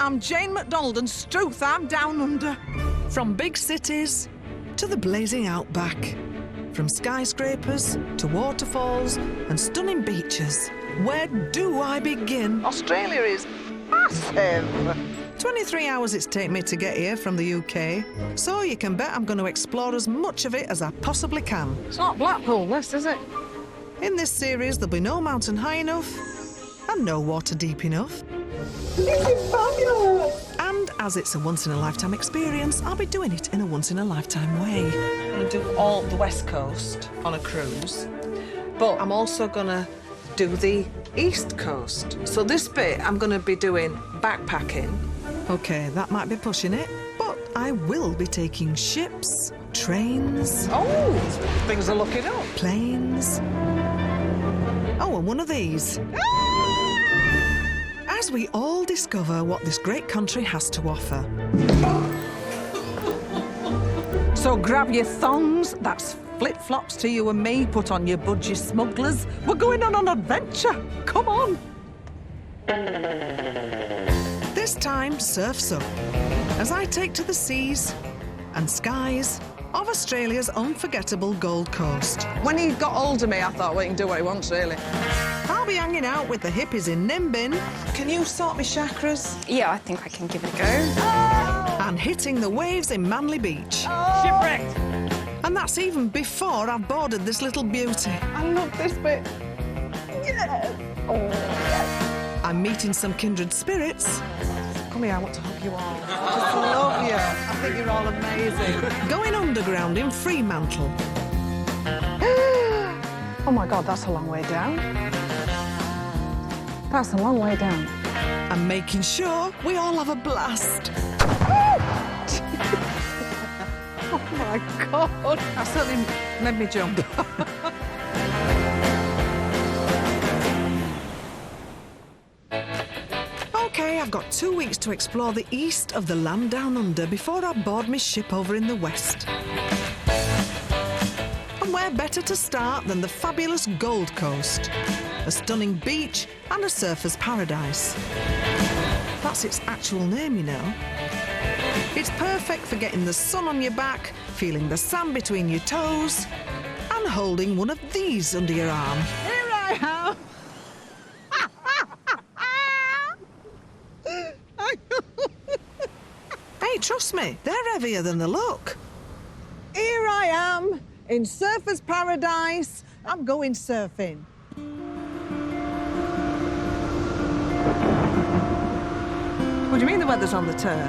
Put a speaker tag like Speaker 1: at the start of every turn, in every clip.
Speaker 1: I'm Jane McDonald and Struth, I'm down under.
Speaker 2: From big cities to the blazing outback. From skyscrapers to waterfalls and stunning beaches. Where do I begin?
Speaker 1: Australia is massive.
Speaker 2: 23 hours it's taken me to get here from the UK, so you can bet I'm going to explore as much of it as I possibly can.
Speaker 1: It's not Blackpool, this, is it?
Speaker 2: In this series, there'll be no mountain high enough and no water deep enough.
Speaker 1: This is fabulous.
Speaker 2: And as it's a once-in-a-lifetime experience, I'll be doing it in a once-in-a-lifetime way.
Speaker 1: I'm going to do all the West Coast on a cruise, but I'm also going to do the East Coast. So this bit, I'm going to be doing backpacking.
Speaker 2: OK, that might be pushing it, but I will be taking ships, trains...
Speaker 1: Oh, things are looking up.
Speaker 2: Planes... Oh, and one of these. As we all discover what this great country has to offer.
Speaker 1: So grab your thongs, that's flip-flops to you and me, put on your budgie smugglers. We're going on an adventure, come on.
Speaker 2: This time, surf's up, as I take to the seas and skies of Australia's unforgettable Gold Coast.
Speaker 1: When he got hold of me, I thought, well, he can do what he wants, really.
Speaker 2: I'll be hanging out with the hippies in Nimbin.
Speaker 1: Can you sort me chakras?
Speaker 3: Yeah, I think I can give it a go.
Speaker 2: And hitting the waves in Manly Beach.
Speaker 3: Shipwrecked!
Speaker 2: And that's even before I've boarded this little beauty.
Speaker 1: I love this bit. Yes. Oh, yes.
Speaker 2: I'm meeting some kindred spirits.
Speaker 1: Come here, I want to hug you all. I just love you. I think you're all amazing.
Speaker 2: Going underground in Fremantle.
Speaker 1: Oh, my God, that's a long way down. That's a long way down.
Speaker 2: And making sure we all have a blast.
Speaker 1: Oh, my God. That certainly made me jump.
Speaker 2: OK, I've got 2 weeks to explore the east of the land down under before I board my ship over in the west. And where better to start than the fabulous Gold Coast? A stunning beach and a surfer's paradise. That's its actual name, you know. It's perfect for getting the sun on your back, feeling the sand between your toes, and holding one of these under your arm.
Speaker 1: Here I am.
Speaker 2: Hey, trust me, they're heavier than they look.
Speaker 1: Here I am in surfer's paradise. I'm going surfing. What do you mean the weather's on the turn?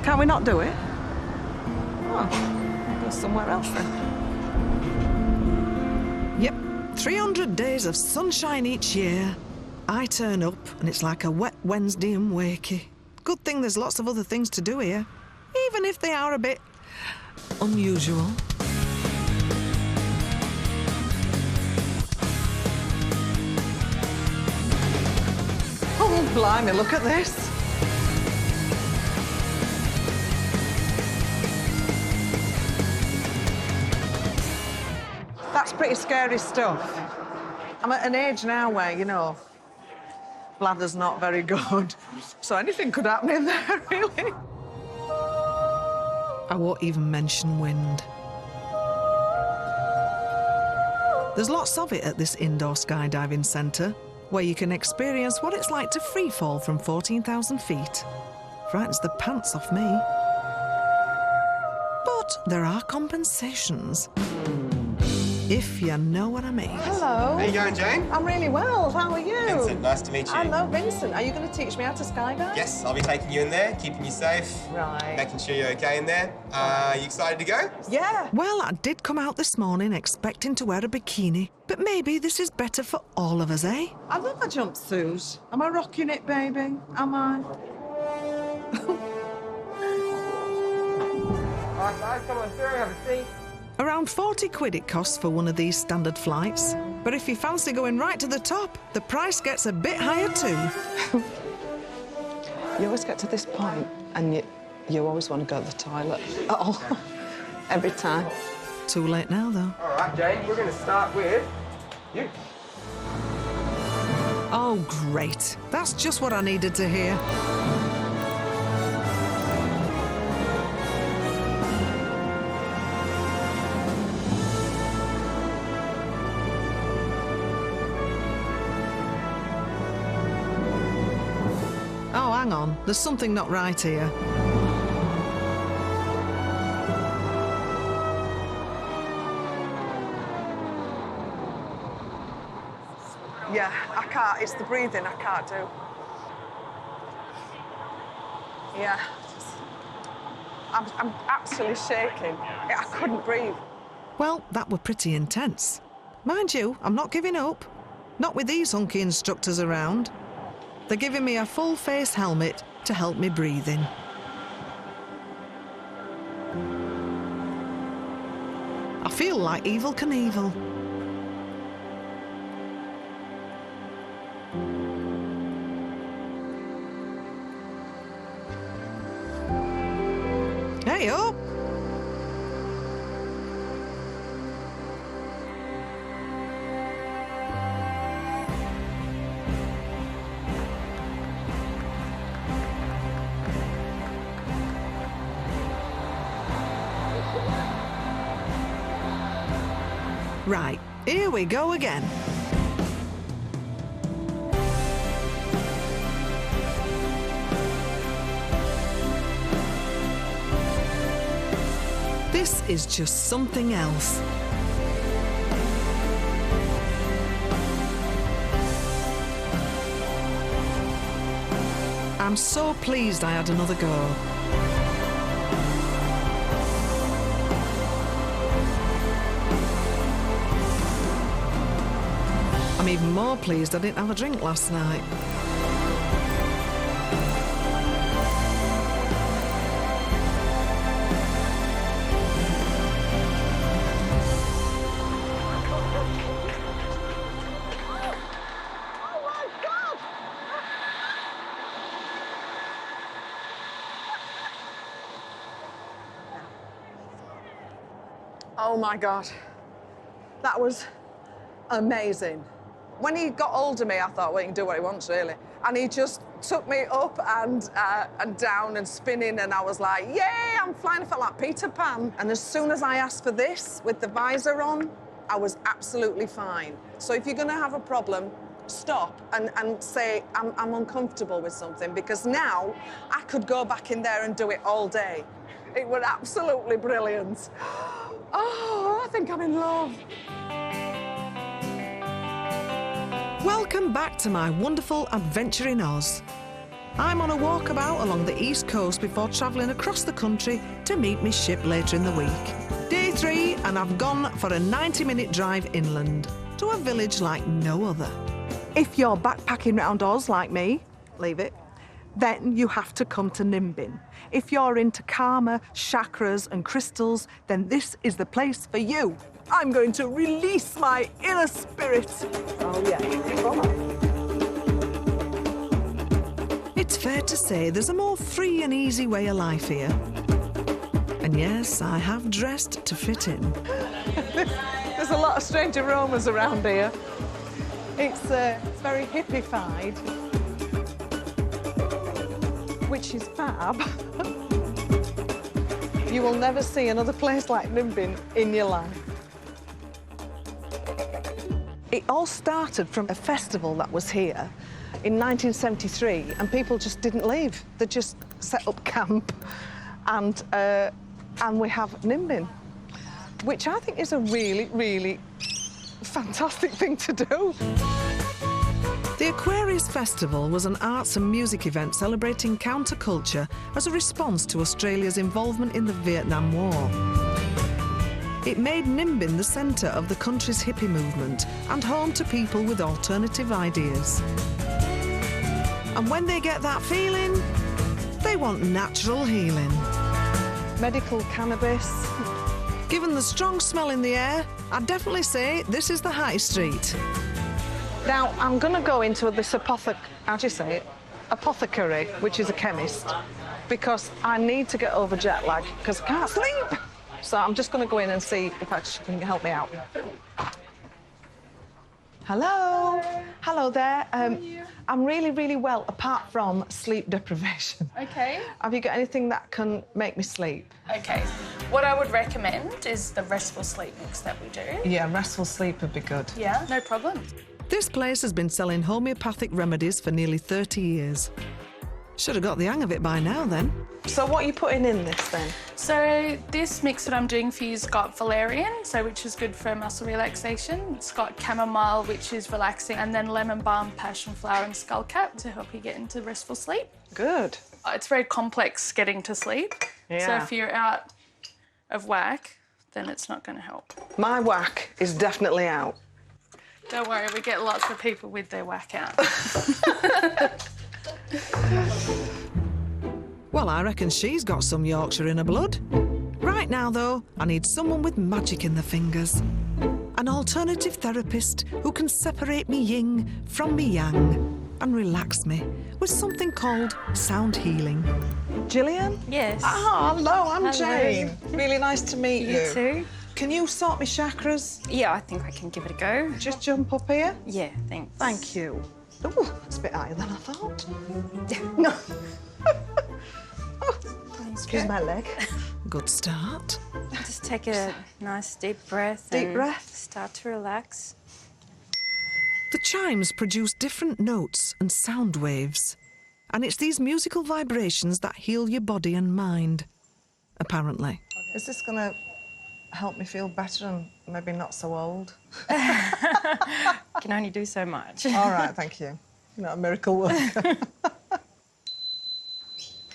Speaker 1: Can we not do it? Oh, go somewhere else then.
Speaker 2: Yep, 300 days of sunshine each year. I turn up and it's like a wet Wednesday in Wakey. Good thing there's lots of other things to do here, even if they are a bit unusual.
Speaker 1: Oh, blimey, look at this. That's pretty scary stuff. I'm at an age now where, you know, bladder's not very good. So anything could happen in there, really.
Speaker 2: I won't even mention wind. There's lots of it at this indoor skydiving centre, where you can experience what it's like to free fall from 14,000 feet. Frightens the pants off me. But there are compensations. If you know what I mean.
Speaker 1: Hello.
Speaker 4: How you going, Jane?
Speaker 1: I'm really well. How are you?
Speaker 4: Vincent, nice to meet you.
Speaker 1: Hello, Vincent. Are you going to teach me how to skydive?
Speaker 4: Yes, I'll be taking you in there, keeping you safe.
Speaker 1: Right.
Speaker 4: Making sure you're okay in there. You excited to go?
Speaker 1: Yeah.
Speaker 2: Well, I did come out this morning expecting to wear a bikini, but maybe this is better for all of us, eh?
Speaker 1: I love a jumpsuit. Am I rocking it, baby? Am I?
Speaker 4: All right, guys, come on through, have a seat.
Speaker 2: Around 40 quid it costs for one of these standard flights. But if you fancy going right to the top, the price gets a bit higher too.
Speaker 1: You always get to this point and you always want to go to the toilet. Oh, every time.
Speaker 2: Too late now, though.
Speaker 4: All right, Jane, we're going to start with you.
Speaker 2: Oh, great. That's just what I needed to hear. Oh, hang on. There's something not right here.
Speaker 1: Yeah, I can't. It's the breathing I can't do. Yeah. I'm actually shaking. I couldn't breathe.
Speaker 2: Well, that were pretty intense. Mind you, I'm not giving up. Not with these hunky instructors around. They're giving me a full-face helmet to help me breathe in. I feel like Evel Knievel. Hey up! Right, here we go again. This is just something else. I'm so pleased I had another go. I'm even more pleased I didn't have a drink last night.
Speaker 1: Oh my God, that was amazing. When he got hold of me, I thought, well, he can do what he wants, really. And he just took me up and down and spinning, and I was like, yay, I'm flying. I felt like Peter Pan. And as soon as I asked for this, with the visor on, I was absolutely fine. So if you're gonna have a problem, stop and say, I'm uncomfortable with something, because now I could go back in there and do it all day. It was absolutely brilliant. Oh, I think I'm in love.
Speaker 2: Welcome back to my wonderful adventure in Oz. I'm on a walkabout along the east coast before travelling across the country to meet my ship later in the week. Day 3, and I've gone for a 90-minute drive inland to a village like no other.
Speaker 1: If you're backpacking round Oz like me, leave it, then you have to come to Nimbin. If you're into karma, chakras and crystals, then this is the place for you. I'm going to release my inner spirit. Oh, yeah.
Speaker 2: It's fair to say there's a more free and easy way of life here. And yes, I have dressed to fit in.
Speaker 1: There's a lot of strange aromas around here. It's very hippified, which is fab. You will never see another place like Nimbin in your life. It all started from a festival that was here in 1973, and people just didn't leave. They just set up camp, and we have Nimbin, which I think is a really, really fantastic thing to do.
Speaker 2: The Aquarius Festival was an arts and music event celebrating counterculture as a response to Australia's involvement in the Vietnam War. It made Nimbin the centre of the country's hippie movement and home to people with alternative ideas. And when they get that feeling, they want natural healing.
Speaker 1: Medical cannabis.
Speaker 2: Given the strong smell in the air, I'd definitely say this is the high street.
Speaker 1: Now, I'm going to go into this apothecary, which is a chemist, because I need to get over jet lag, because I can't sleep. So I'm just going to go in and see if she can help me out. Hello. Hello there. I'm really, really well, apart from sleep deprivation.
Speaker 5: Okay.
Speaker 1: Have you got anything that can make me sleep?
Speaker 5: Okay. What I would recommend is the restful sleep mix that we do.
Speaker 1: Yeah, restful sleep would be good.
Speaker 5: Yeah, no problem.
Speaker 2: This place has been selling homeopathic remedies for nearly 30 years. Should have got the hang of it by now, then.
Speaker 1: So what are you putting in this, then?
Speaker 5: So this mix that I'm doing for you has got valerian, which is good for muscle relaxation. It's got chamomile, which is relaxing, and then lemon balm, passion flower, and skullcap to help you get into restful sleep.
Speaker 1: Good.
Speaker 5: It's very complex getting to sleep.
Speaker 1: Yeah.
Speaker 5: So if you're out of whack, then it's not going to help.
Speaker 1: My whack is definitely out.
Speaker 5: Don't worry, we get lots of people with their whack out.
Speaker 2: Well, I reckon she's got some Yorkshire in her blood. Right now, though, I need someone with magic in their fingers. An alternative therapist who can separate me yin from me yang and relax me with something called sound healing.
Speaker 1: Gillian?
Speaker 3: Yes.
Speaker 1: Oh, hello, I'm
Speaker 3: Hello.
Speaker 1: Jane. Really nice to meet you.
Speaker 3: You too?
Speaker 1: Can you sort me chakras?
Speaker 3: Yeah, I think I can give it a go.
Speaker 1: Just jump up here.
Speaker 3: Yeah, thanks.
Speaker 1: Thank you. Oh, it's a bit higher than I thought. No. Excuse my leg.
Speaker 2: Good start.
Speaker 3: Just take a nice deep breath.
Speaker 1: Deep
Speaker 3: and
Speaker 1: breath.
Speaker 3: Start to relax.
Speaker 2: The chimes produce different notes and sound waves. And it's these musical vibrations that heal your body and mind, apparently.
Speaker 1: Is this going to help me feel better and maybe not so old?
Speaker 3: Can only do so much.
Speaker 1: All right, thank you. You're not a miracle worker.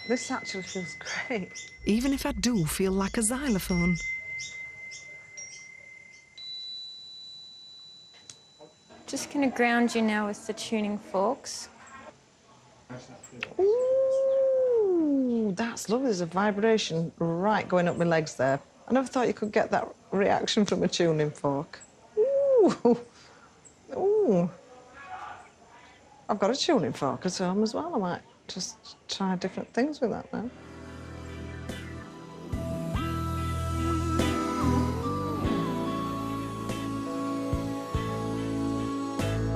Speaker 1: This actually feels great.
Speaker 2: Even if I do feel like a xylophone.
Speaker 3: Just going to ground you now with the tuning forks.
Speaker 1: Ooh, that's lovely. There's a vibration right going up my legs there. I never thought you could get that reaction from a tuning fork. Ooh. Ooh. I've got a tuning fork at home as well. I might just try different things with that now.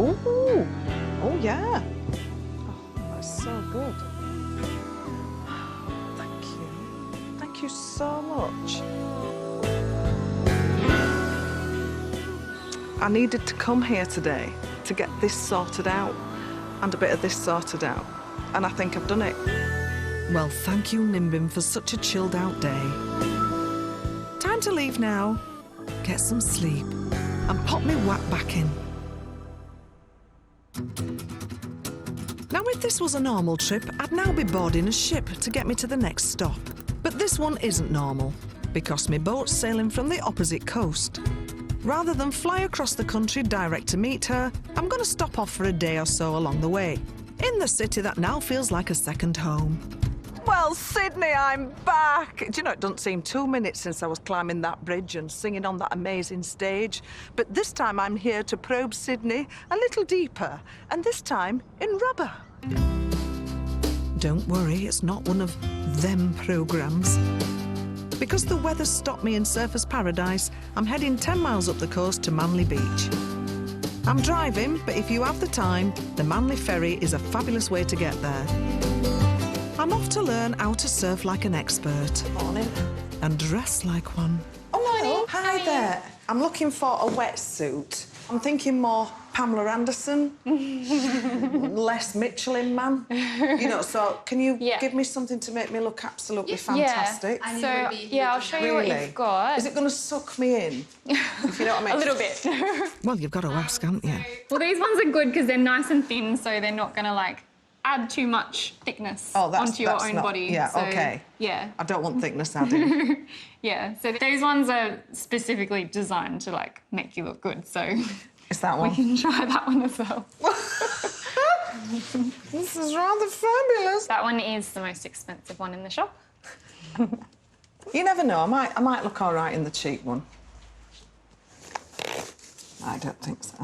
Speaker 1: Ooh. Oh, yeah. Oh, that's so good. Thank you. Thank you so much. I needed to come here today to get this sorted out and a bit of this sorted out. And I think I've done it.
Speaker 2: Well, thank you, Nimbin, for such a chilled out day. Time to leave now, get some sleep, and pop me whack back in. Now, if this was a normal trip, I'd now be boarding a ship to get me to the next stop. But this one isn't normal, because my boat's sailing from the opposite coast. Rather than fly across the country direct to meet her, I'm going to stop off for a day or so along the way, in the city that now feels like a second home.
Speaker 1: Well, Sydney, I'm back. Do you know, it doesn't seem 2 minutes since I was climbing that bridge and singing on that amazing stage. But this time I'm here to probe Sydney a little deeper, and this time in rubber.
Speaker 2: Don't worry, it's not one of them programmes. Because the weather's stopped me in Surfers Paradise, I'm heading 10 miles up the coast to Manly Beach. I'm driving, but if you have the time, the Manly Ferry is a fabulous way to get there. I'm off to learn how to surf like an expert.
Speaker 1: Morning.
Speaker 2: And dress like one.
Speaker 1: Oh, hi there. I'm looking for a wetsuit. I'm thinking more Pamela Anderson, less Michelin Man. You know, so can you give me something to make me look absolutely fantastic?
Speaker 3: Yeah. So, yeah, I'll show you what you've got.
Speaker 1: Is it going to suck me in? If you know what I mean?
Speaker 3: A little bit.
Speaker 2: Well, you've got to ask, haven't you?
Speaker 6: Well, these ones are good because they're nice and thin, so they're not going to, like, add too much thickness onto your own body.
Speaker 1: Yeah,
Speaker 6: so,
Speaker 1: OK.
Speaker 6: Yeah.
Speaker 1: I don't want thickness added.
Speaker 6: Yeah, so those ones are specifically designed to, like, make you look good, so...
Speaker 1: Is that one?
Speaker 6: We can try that one as well.
Speaker 1: This is rather fabulous.
Speaker 6: That one is the most expensive one in the shop.
Speaker 1: You never know. I might look all right in the cheap one. I don't think so.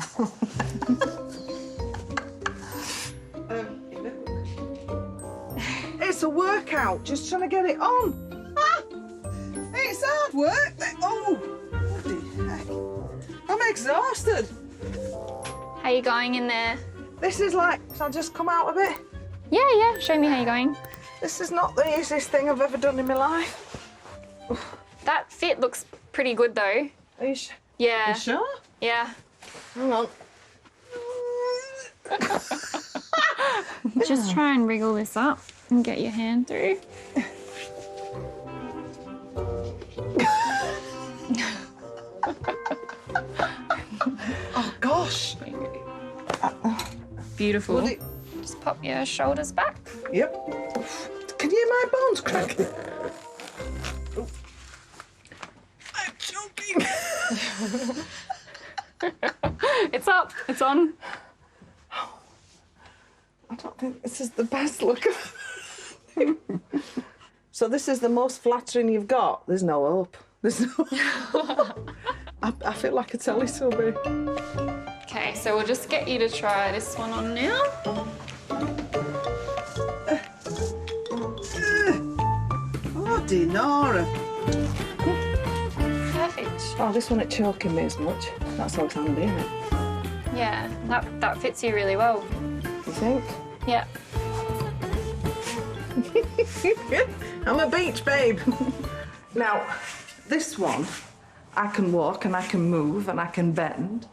Speaker 1: It's a workout, just trying to get it on. Ah! It's hard work. Oh, bloody heck. I'm exhausted.
Speaker 6: How you going in there?
Speaker 1: This is like, shall I just come out a bit?
Speaker 6: Yeah. Show me how you're going.
Speaker 1: This is not the easiest thing I've ever done in my life.
Speaker 6: That fit looks pretty good though.
Speaker 1: Are you sure?
Speaker 6: Yeah.
Speaker 1: You sure?
Speaker 6: Yeah.
Speaker 1: Hang on.
Speaker 6: Just try and wriggle this up and get your hand through.
Speaker 1: Oh, gosh.
Speaker 6: Beautiful. Just pop your shoulders back.
Speaker 1: Yep. Can you hear my bones cracking? I'm choking.
Speaker 6: It's up. It's on.
Speaker 1: I don't think this is the best look. So this is the most flattering you've got? There's no hope. There's no... I feel like a Teletubby.
Speaker 6: Okay, so we'll just get you to try this one on now.
Speaker 1: Oh, Dinora.
Speaker 6: Perfect.
Speaker 1: Oh, this one ain't choking me as much. That's how it's handy, isn't it?
Speaker 6: Yeah, that fits you really well.
Speaker 1: You think?
Speaker 6: Yeah.
Speaker 1: I'm a beach babe. Now, this one, I can walk and I can move and I can bend.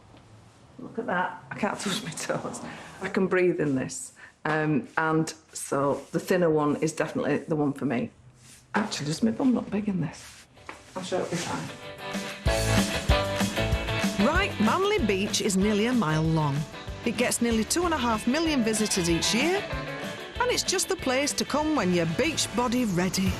Speaker 1: Look at that. I can't touch my toes. I can breathe in this. And so the thinner one is definitely the one for me. Actually, does my bum look big in this? I'll show it this time.
Speaker 2: Right, Manly Beach is nearly a mile long. It gets nearly 2.5 million visitors each year, and it's just the place to come when you're beach body ready.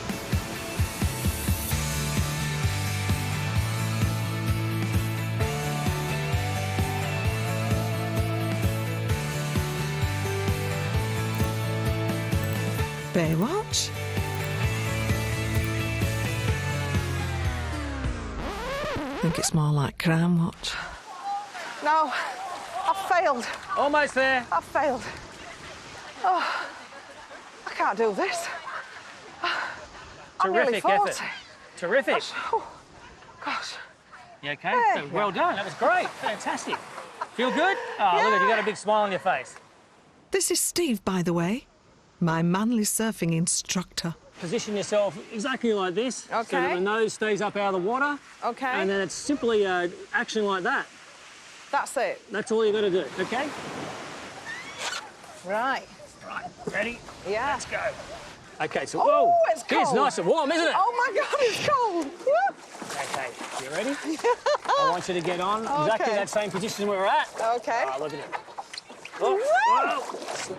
Speaker 2: Baywatch? I think it's more like Crime Watch.
Speaker 1: No, I've failed.
Speaker 7: Almost there.
Speaker 1: I've failed. Oh, I can't do this. I'm nearly
Speaker 7: Terrific
Speaker 1: 40.
Speaker 7: effort. Terrific.
Speaker 1: Oh, gosh.
Speaker 7: You okay?
Speaker 1: Hey.
Speaker 7: So, well done. That was great. Fantastic. Feel good? Oh, look at you got a big smile on your face.
Speaker 2: This is Steve, by the way, my Manly surfing instructor.
Speaker 7: Position yourself exactly like this. So that
Speaker 1: Okay.
Speaker 7: the nose stays up out of the water.
Speaker 1: Okay.
Speaker 7: And then it's simply action like that.
Speaker 1: That's it.
Speaker 7: That's all you got to do, okay?
Speaker 1: Right.
Speaker 7: Right, ready?
Speaker 1: Yeah.
Speaker 7: Let's go. Okay, so,
Speaker 1: Oh,
Speaker 7: whoa.
Speaker 1: it's cold.
Speaker 7: It's nice and warm, isn't it?
Speaker 1: Oh, my God, it's cold. Woo.
Speaker 7: Okay, you ready? I want you to get on exactly
Speaker 1: Okay.
Speaker 7: that same position we're at.
Speaker 1: Okay.
Speaker 7: Oh, look at it. Oh, whoa.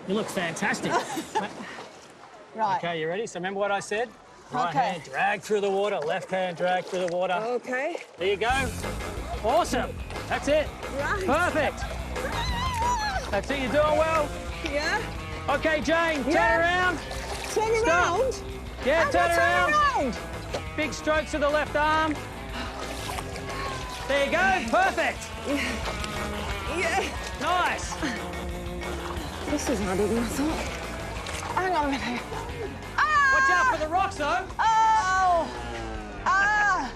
Speaker 7: You look fantastic.
Speaker 1: Right.
Speaker 7: Okay, you ready? So remember what I said? Right
Speaker 1: Okay.
Speaker 7: hand, drag through the water. Left hand, drag through the water.
Speaker 1: Okay.
Speaker 7: There you go. Awesome. That's it.
Speaker 1: Right.
Speaker 7: Perfect. That's it. You're doing well.
Speaker 1: Yeah.
Speaker 7: Okay, Jane, turn
Speaker 1: Yeah.
Speaker 7: around.
Speaker 1: Turn
Speaker 7: Stop.
Speaker 1: around.
Speaker 7: Yeah,
Speaker 1: How do
Speaker 7: turn
Speaker 1: I turn
Speaker 7: around.
Speaker 1: around.
Speaker 7: Big strokes to the left arm. There you go. Perfect.
Speaker 1: Yeah.
Speaker 7: Nice.
Speaker 1: This is harder than I thought. Hang on a minute. Ah!
Speaker 7: Watch out for the rocks, though.
Speaker 1: Oh! Ah!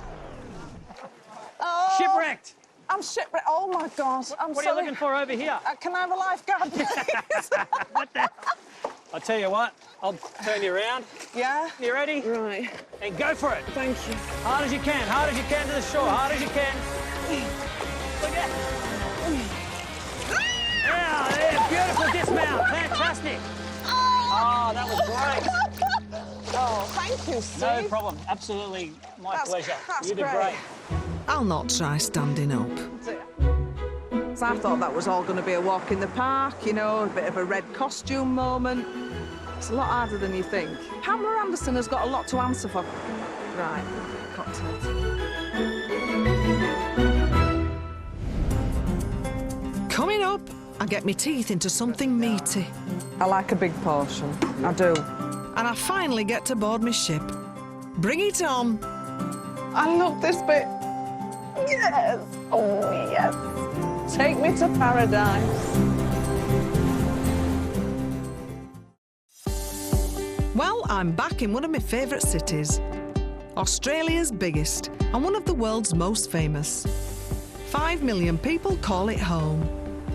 Speaker 1: Oh!
Speaker 7: Shipwrecked.
Speaker 1: I'm shipwrecked. Oh, my God. I'm
Speaker 7: What are
Speaker 1: sorry.
Speaker 7: you looking for over here?
Speaker 1: Can I have a lifeguard, please?
Speaker 7: What the? I'll tell you what. I'll turn you around.
Speaker 1: Yeah?
Speaker 7: You ready?
Speaker 1: Right.
Speaker 7: And go for it.
Speaker 1: Thank you.
Speaker 7: Hard as you can. Hard as you can to the shore. Hard as you can. Look at Yeah, there. Beautiful dismount. Fantastic. Oh, that was great.
Speaker 1: Oh, thank you, Steve.
Speaker 7: No problem. Absolutely my pleasure.
Speaker 1: That's
Speaker 7: You did
Speaker 1: great.
Speaker 7: great.
Speaker 2: I'll not try standing up.
Speaker 1: So I thought that was all going to be a walk in the park, you know, a bit of a red costume moment. It's a lot harder than you think. Pamela Anderson has got a lot to answer for. Right, cocktails.
Speaker 2: Coming up, I get my teeth into something meaty.
Speaker 1: I like a big portion. I do.
Speaker 2: And I finally get to board my ship. Bring it on.
Speaker 1: I love this bit. Yes. Oh, yes. Take me to paradise.
Speaker 2: Well, I'm back in one of my favourite cities. Australia's biggest and one of the world's most famous. 5 million people call it home.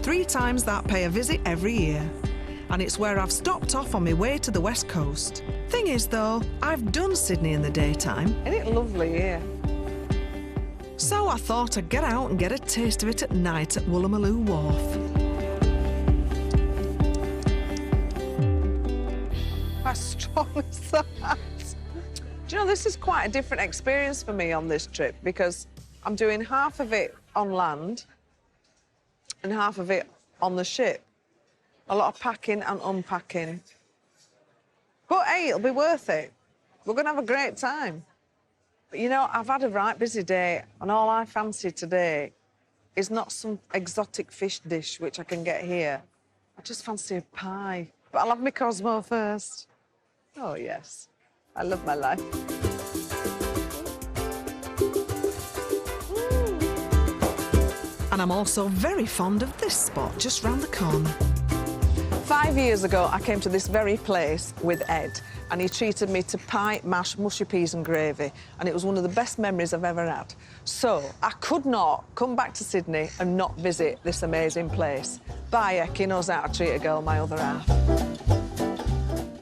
Speaker 2: 3 times that pay a visit every year. And it's where I've stopped off on my way to the West Coast. Thing is, though, I've done Sydney in the daytime.
Speaker 1: Isn't it lovely here?
Speaker 2: So I thought I'd get out and get a taste of it at night at Woolloomooloo Wharf.
Speaker 1: How strong is that? Do you know, this is quite a different experience for me on this trip because I'm doing half of it on land and half of it on the ship. A lot of packing and unpacking. But, hey, it'll be worth it. We're going to have a great time. But, you know, I've had a right busy day, and all I fancy today is not some exotic fish dish, which I can get here. I just fancy a pie. But I'll have my Cosmo first. Oh, yes. I love my life.
Speaker 2: And I'm also very fond of this spot just round the corner.
Speaker 1: 5 years ago, I came to this very place with Ed, and he treated me to pie, mash, mushy peas and gravy, and it was one of the best memories I've ever had. So I could not come back to Sydney and not visit this amazing place. Bayek, he knows how to treat a girl, my other half.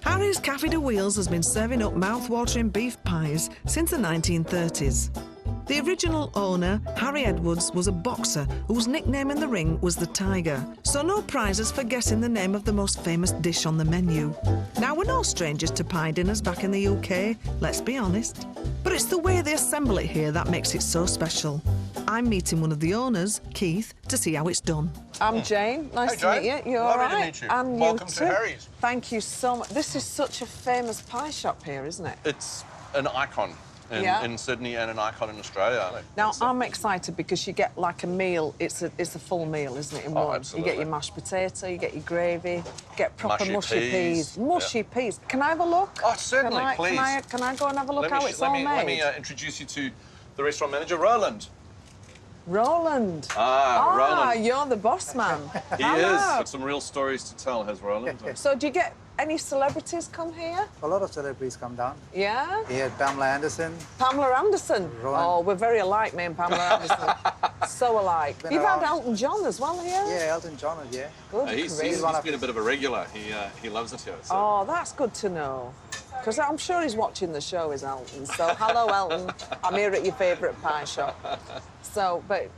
Speaker 2: Harry's Cafe de Wheels has been serving up mouth-watering beef pies since the 1930s. The original owner, Harry Edwards, was a boxer whose nickname in the ring was the Tiger, so no prizes for guessing the name of the most famous dish on the menu. Now, we're no strangers to pie dinners back in the UK, let's be honest. But it's the way they assemble it here that makes it so special. I'm meeting one of the owners, Keith, to see how it's done.
Speaker 1: I'm Jane. Nice to meet you. You all
Speaker 8: Lovely
Speaker 1: right?
Speaker 8: to meet you.
Speaker 1: And
Speaker 8: Welcome
Speaker 1: you
Speaker 8: to
Speaker 1: too.
Speaker 8: Harry's.
Speaker 1: Thank you so much. This is such a famous pie shop here, isn't it?
Speaker 8: It's an icon in Sydney and an icon in Australia.
Speaker 1: Now, I'm excited because you get like a meal. It's a full meal, isn't it, in one?
Speaker 8: Absolutely.
Speaker 1: You get your mashed potato, you get your gravy, you get proper mushy peas.
Speaker 8: Yeah.
Speaker 1: Mushy peas. Can I have a look?
Speaker 8: Oh, certainly, please.
Speaker 1: Can I go and have a look how it's all made?
Speaker 8: Let me introduce you to the restaurant manager, Roland.
Speaker 1: Roland.
Speaker 8: Roland.
Speaker 1: You're the boss man.
Speaker 8: He is. Got some real stories to tell, has Roland.
Speaker 1: So do you get any celebrities come here?
Speaker 9: A lot of celebrities come down.
Speaker 1: Yeah?
Speaker 9: We had Pamela Anderson.
Speaker 1: Pamela Anderson?
Speaker 9: Roland.
Speaker 1: Oh, we're very alike, me and Pamela Anderson. So alike. You've had Elton John as well here?
Speaker 9: Yeah, Elton John, yeah.
Speaker 1: Good
Speaker 8: He's been a bit of a regular. He loves it here. So.
Speaker 1: Oh, that's good to know. Because I'm sure he's watching the show, is Elton. So, hello, Elton. I'm here at your favourite pie shop. So, but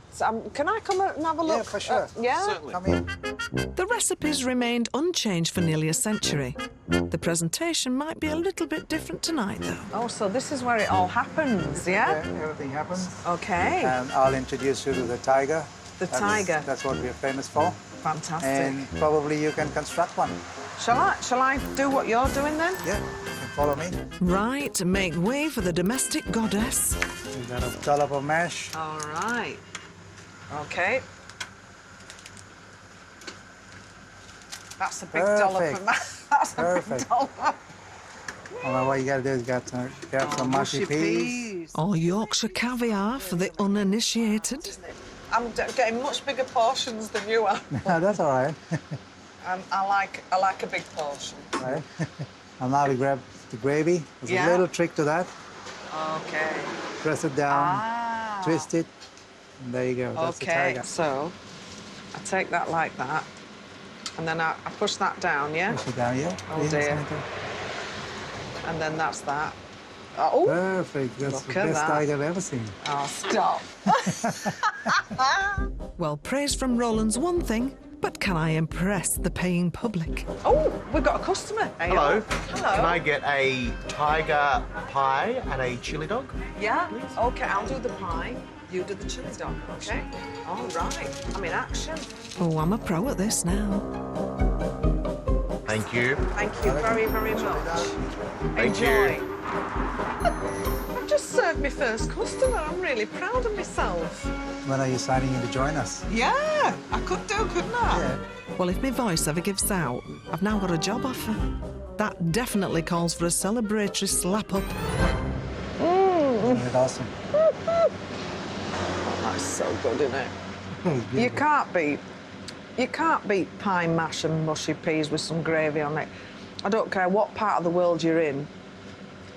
Speaker 1: can I come and have a look?
Speaker 9: Yeah, for sure.
Speaker 1: Yeah?
Speaker 8: Certainly.
Speaker 9: Come in.
Speaker 2: The recipes remained unchanged for nearly a century. The presentation might be a little bit different tonight, though.
Speaker 1: Oh, so this is where it all happens, yeah?
Speaker 9: Yeah, everything happens.
Speaker 1: OK.
Speaker 9: And I'll introduce you to the Tiger.
Speaker 1: The Tiger.
Speaker 9: That's what we're famous for.
Speaker 1: Fantastic.
Speaker 9: And probably you can construct one.
Speaker 1: Shall I do what you're doing then?
Speaker 9: Yeah, you can follow me.
Speaker 2: Right, make way for the domestic goddess.
Speaker 9: We've got a dollop of mash.
Speaker 1: All right. OK. That's a big dollop of That's
Speaker 9: Perfect.
Speaker 1: a big dollop.
Speaker 9: Well, what you got to do is grab some mushy peas.
Speaker 2: Or Yorkshire caviar for the uninitiated.
Speaker 1: I'm getting much bigger portions than you are.
Speaker 9: No, that's all right.
Speaker 1: I like a big portion.
Speaker 9: Right. And now we grab the gravy. There's a little trick to that.
Speaker 1: OK.
Speaker 9: Press it down, twist it, and there you go. That's the Tiger.
Speaker 1: So I take that like that, and then I push that down, yeah?
Speaker 9: Push it down, yeah.
Speaker 1: Oh, dear. And then that's that. Oh,
Speaker 9: Perfect. That's the
Speaker 1: look at
Speaker 9: best
Speaker 1: that.
Speaker 9: Tiger I've ever seen.
Speaker 1: Oh, stop.
Speaker 2: Well, praise from Roland's one thing, but can I impress the paying public?
Speaker 1: Oh, we've got a customer.
Speaker 10: Hello.
Speaker 1: Hello.
Speaker 10: Can I get a tiger pie and a chili dog?
Speaker 1: Yeah? OK, I'll do the pie. You do the chili dog, OK? All right. I'm in action.
Speaker 2: Oh, I'm a pro at this now.
Speaker 10: Thank you.
Speaker 1: Thank you very, very much.
Speaker 10: Thank
Speaker 1: Enjoy.
Speaker 10: you.
Speaker 1: I've just served my first customer. I'm really proud of myself.
Speaker 9: When are you signing in to join us?
Speaker 1: Yeah, I could do, couldn't I?
Speaker 9: Yeah.
Speaker 2: Well, if my voice ever gives out, I've now got a job offer. That definitely calls for a celebratory slap-up.
Speaker 9: Isn't it awesome?
Speaker 1: That's so good, isn't it? You can't beat pie mash and mushy peas with some gravy on it. I don't care what part of the world you're in,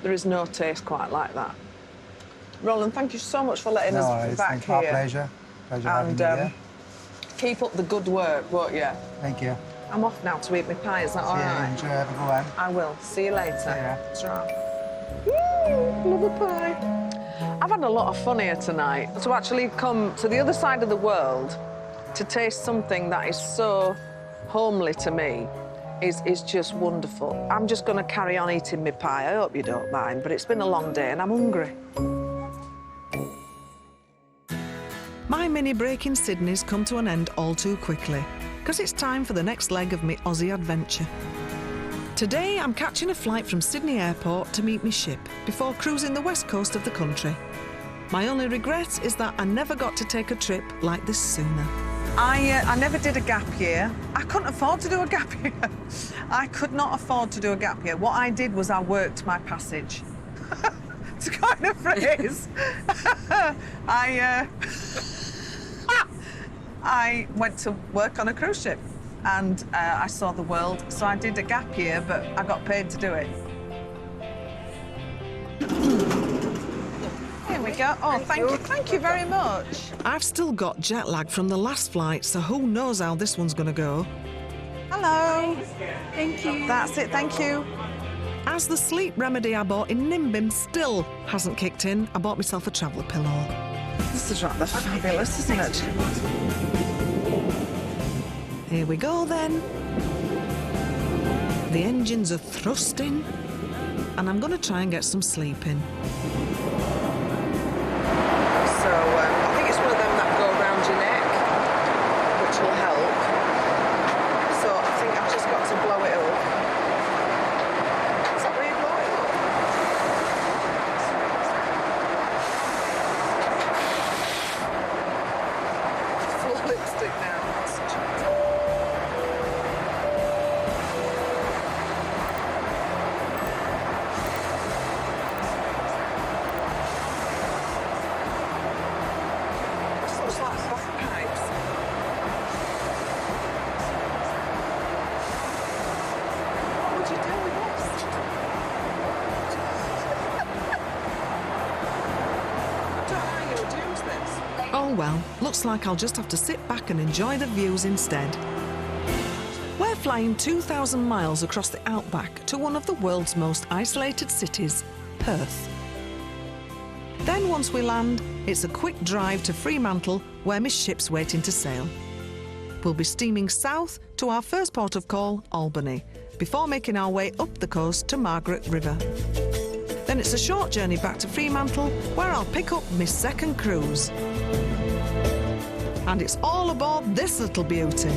Speaker 1: there is no taste quite like that. Roland, thank you so much for letting us back
Speaker 9: it's our
Speaker 1: here.
Speaker 9: pleasure. Pleasure having you here.
Speaker 1: Keep up the good work, won't you?
Speaker 9: Thank you.
Speaker 1: I'm off now to eat my pie, is that all right?
Speaker 9: Enjoy, have a good one.
Speaker 1: I will. See you later.
Speaker 9: Yeah.
Speaker 1: Woo, love a pie. I've had a lot of fun here tonight. To actually come to the other side of the world to taste something that is so homely to me is just wonderful. I'm just going to carry on eating my pie. I hope you don't mind, but it's been a long day and I'm hungry.
Speaker 2: My mini break in Sydney's come to an end all too quickly, because it's time for the next leg of my Aussie adventure. Today, I'm catching a flight from Sydney Airport to meet my ship before cruising the west coast of the country. My only regret is that I never got to take a trip like this sooner.
Speaker 1: I never did a gap year. I couldn't afford to do a gap year. I could not afford to do a gap year. What I did was I worked my passage. To coin a phrase. I went to work on a cruise ship and I saw the world. So I did a gap year, but I got paid to do it. Here we go. Oh, thank you very much.
Speaker 2: I've still got jet lag from the last flight, so who knows how this one's going to go.
Speaker 1: Hello.
Speaker 3: Thank you.
Speaker 1: That's it, thank you.
Speaker 2: As the sleep remedy I bought in Nimbin still hasn't kicked in, I bought myself a traveller pillow.
Speaker 1: This is rather fabulous, isn't it?
Speaker 2: Here we go then. The engines are thrusting, and I'm going to try and get some sleep in.
Speaker 1: So I think it's one of them that go around your neck, which will help. So I think I've just got to blow it up. Is that where you blow it up? Full lipstick now. Looks like bagpipes. What would you do with this? I don't know how you would use this.
Speaker 2: Oh well, looks like I'll just have to sit back and enjoy the views instead. We're flying 2,000 miles across the outback to one of the world's most isolated cities, Perth. Then once we land, it's a quick drive to Fremantle, where my ship's waiting to sail. We'll be steaming south to our first port of call, Albany, before making our way up the coast to Margaret River. Then it's a short journey back to Fremantle, where I'll pick up my second cruise. And it's all aboard this little beauty.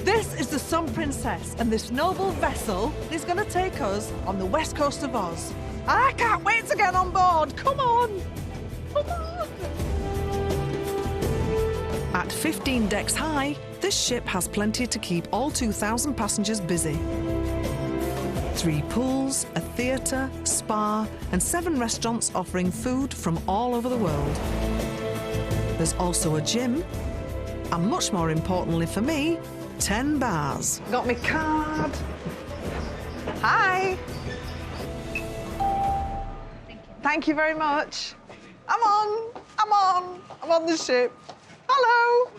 Speaker 1: This is the Sun Princess, and this noble vessel is going to take us on the west coast of Oz. I can't wait to get on board. Come on. Come on.
Speaker 2: At 15 decks high, this ship has plenty to keep all 2,000 passengers busy. 3 pools, a theatre, spa, and 7 restaurants offering food from all over the world. There's also a gym, and much more importantly for me, 10 bars.
Speaker 1: Got my card. Hi. Thank you very much. I'm on the ship. Hello.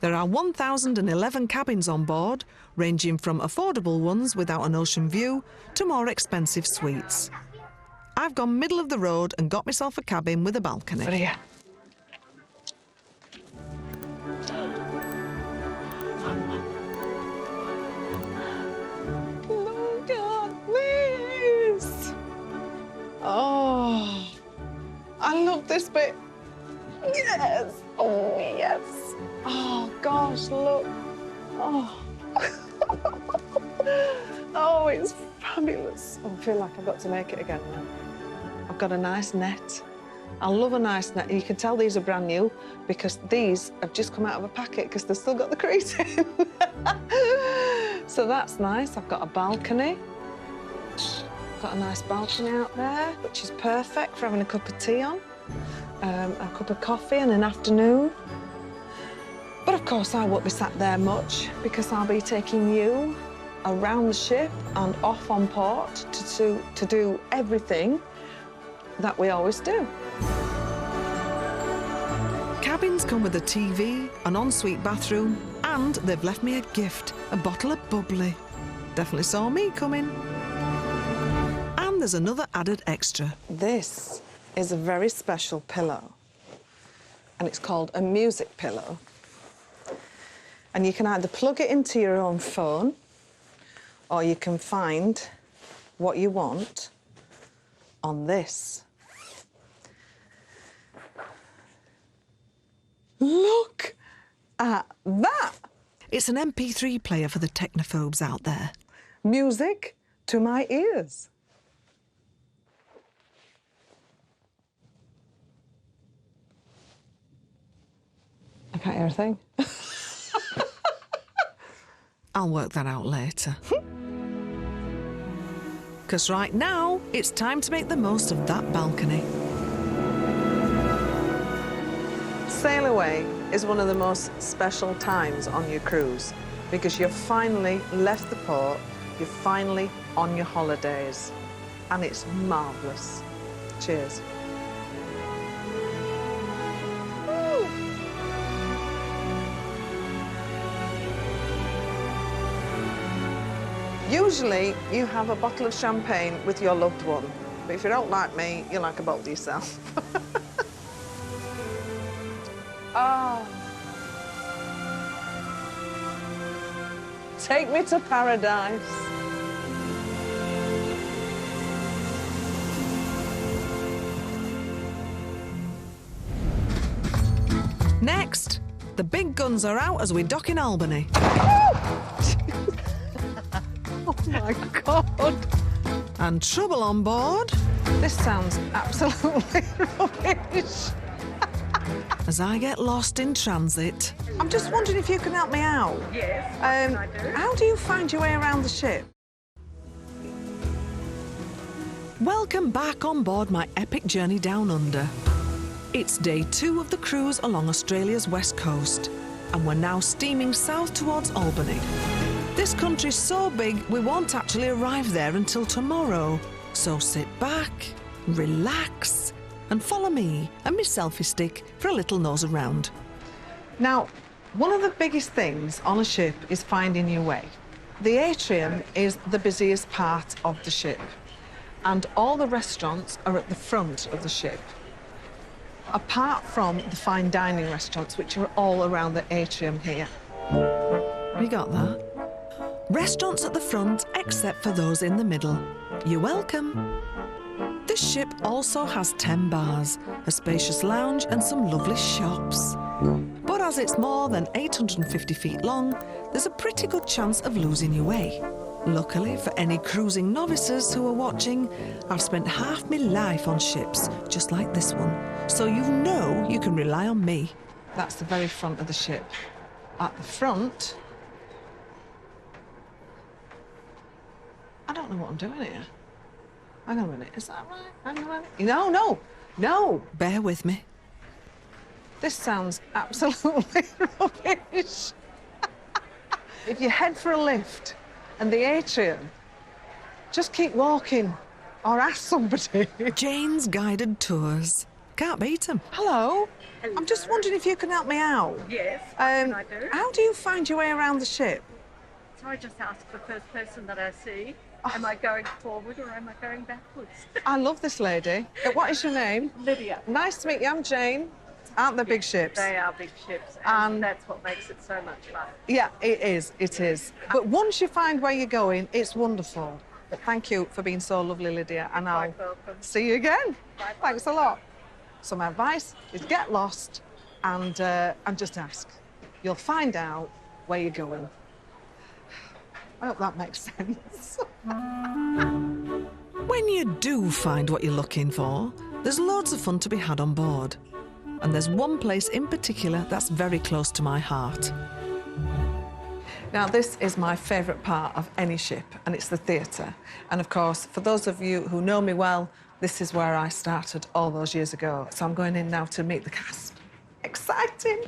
Speaker 2: There are 1,011 cabins on board, ranging from affordable ones without an ocean view to more expensive suites. I've gone middle of the road and got myself a cabin with a balcony.
Speaker 1: Here. Look at this. Oh, I love this bit. Yes. Oh, yes. Oh, gosh, look. Oh. Oh, it's fabulous. Oh, I feel like I've got to make it again now. I've got a nice net. I love a nice net. You can tell these are brand new because these have just come out of a packet because they've still got the crease in. So that's nice. I've got a balcony. Got a nice balcony out there, which is perfect for having a cup of tea on, a cup of coffee in an afternoon. But of course, I won't be sat there much because I'll be taking you around the ship and off on port to do everything that we always do.
Speaker 2: Cabins come with a TV, an ensuite bathroom, and they've left me a gift, a bottle of bubbly. Definitely saw me coming. And there's another added extra.
Speaker 1: This is a very special pillow, and it's called a music pillow. And you can either plug it into your own phone, or you can find what you want on this. Look at that!
Speaker 2: It's an MP3 player for the technophobes out there.
Speaker 1: Music to my ears. I can't hear a thing.
Speaker 2: I'll work that out later. Because right now, it's time to make the most of that balcony.
Speaker 1: Sail away is one of the most special times on your cruise because you've finally left the port, you're finally on your holidays, and it's marvellous. Cheers. Woo. Usually, you have a bottle of champagne with your loved one, but if you don't like me, you like a bottle yourself. Oh. Take me to paradise.
Speaker 2: Next, the big guns are out as we dock in Albany.
Speaker 1: Oh, my God.
Speaker 2: And trouble on board.
Speaker 1: This sounds absolutely rubbish.
Speaker 2: As I get lost in transit.
Speaker 1: I'm just wondering if you can help me out.
Speaker 11: Yes, what can I do?
Speaker 1: How do you find your way around the ship?
Speaker 2: Welcome back on board my epic journey down under. It's day 2 of the cruise along Australia's west coast, and we're now steaming south towards Albany. This country's so big, we won't actually arrive there until tomorrow. So sit back, relax, and follow me and my selfie stick for a little nose around.
Speaker 1: Now, one of the biggest things on a ship is finding your way. The atrium is the busiest part of the ship, and all the restaurants are at the front of the ship, apart from the fine dining restaurants, which are all around the atrium here.
Speaker 2: We got that. Restaurants at the front, except for those in the middle. You're welcome. This ship also has 10 bars, a spacious lounge and some lovely shops. But as it's more than 850 feet long, there's a pretty good chance of losing your way. Luckily for any cruising novices who are watching, I've spent half my life on ships, just like this one, so you know you can rely on me.
Speaker 1: That's the very front of the ship. At the front... I don't know what I'm doing here. Hang on a minute, is that right? Hang on a minute. No, no, no!
Speaker 2: Bear with me.
Speaker 1: This sounds absolutely rubbish. If you head for a lift and the atrium, just keep walking or ask somebody.
Speaker 2: Jane's Guided Tours. Can't beat them.
Speaker 1: Hello.
Speaker 11: Hello.
Speaker 1: I'm just wondering if you can help me out.
Speaker 11: Yes, what can I do?
Speaker 1: How do you find your way around the ship?
Speaker 11: So I just ask the first person that I see, am I going forward or am I going backwards?
Speaker 1: I love this lady. What is your name?
Speaker 11: Lydia.
Speaker 1: Nice to meet you. I'm Jane. Aren't they big ships?
Speaker 11: They are big ships, and that's what makes it so much fun.
Speaker 1: Yeah, it is. It is. But once you find where you're going, it's wonderful. But thank you for being so lovely, Lydia, and I'll
Speaker 11: Quite welcome.
Speaker 1: see you again.
Speaker 11: Bye.
Speaker 1: Thanks a lot. So my advice is get lost and just ask. You'll find out where you're going. I hope that makes sense.
Speaker 2: When you do find what you're looking for, there's loads of fun to be had on board. And there's one place in particular that's very close to my heart.
Speaker 1: Now, this is my favourite part of any ship, and it's the theatre. And, of course, for those of you who know me well, this is where I started all those years ago. So I'm going in now to meet the cast. Exciting!